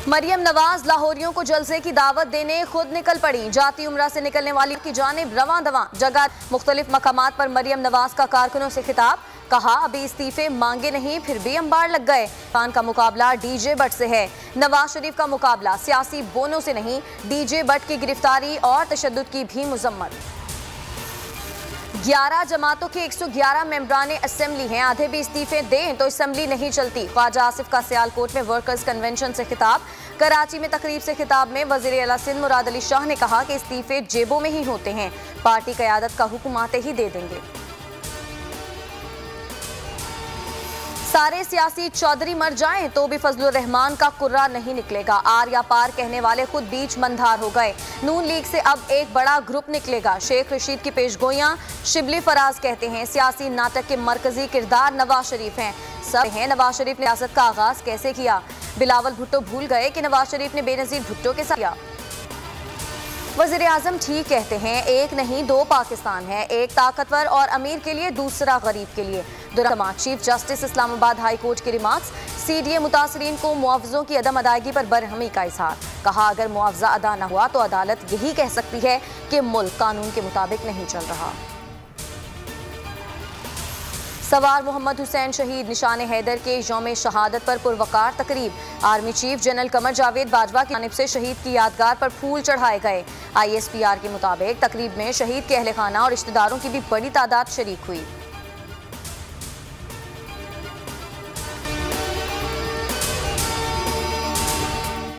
मरियम नवाज लाहौरियों को जलसे की दावत देने खुद निकल पड़ी। जाती उम्रा से निकलने वाली की जानिब रवां दवां जगह मुख्तलिफ मकामात पर मरियम नवाज का कारकुनों से खिताब। कहा अभी इस्तीफे मांगे नहीं फिर भी अंबार लग गए। खान का मुकाबला डीजे भट्ट से है। नवाज शरीफ का मुकाबला सियासी बोनों से नहीं, डीजे भट्ट की गिरफ्तारी और तशद्दुद की भी मुजम्मत। 11 जमातों के 111 मेंबरान असेंबली हैं। आधे भी इस्तीफे दें तो असेंबली नहीं चलती। ख्वाजा आसिफ का सियालकोट में वर्कर्स कन्वेंशन से खिताब। कराची में तकरीब से खिताब में वज़ीर आला सिंध मुराद अली शाह ने कहा कि इस्तीफे जेबों में ही होते हैं, पार्टी क़यादत का हुक्म आते ही दे देंगे। सारे सियासी चौधरी मर जाएं तो भी फजलुर रहमान का कुर्रा नहीं निकलेगा। आर या पार कहने वाले खुद बीच मंधार हो गए। नून लीग से अब एक बड़ा ग्रुप निकलेगा। शेख रशीद की पेशगोइयां शिबली फराज कहते हैं सियासी नाटक के मरकजी किरदार नवाज शरीफ हैं। सब हैं नवाज शरीफ ने सियासत का आगाज कैसे किया। बिलावल भुट्टो भूल गए कि नवाज शरीफ ने बेनजीर भुट्टो के साथ किया। वज़ीर आज़म ठीक कहते हैं, एक नहीं दो पाकिस्तान है, एक ताकतवर और अमीर के लिए, दूसरा गरीब के लिए। दुरामा chief justice Islamabad high court के रिमार्क्स। CDA मुतासरीन को मुआवजों की अदम अदायगी पर बरहमी का इजहार। कहा अगर मुआवजा अदा न हुआ तो अदालत यही कह सकती है कि मुल्क कानून के मुताबिक नहीं चल रहा। सवार मोहम्मद हुसैन शहीद निशान हैदर के यौम शहादत पर पुरवकार तकरीब। Army chief general Qamar Javed Bajwa की जानिब से शहीद की यादगार पर फूल चढ़ाए गए। ISPR के मुताबिक तकरीब में शहीद के अहल खाना और रिश्तेदारों की भी बड़ी तादाद शरीक हुई।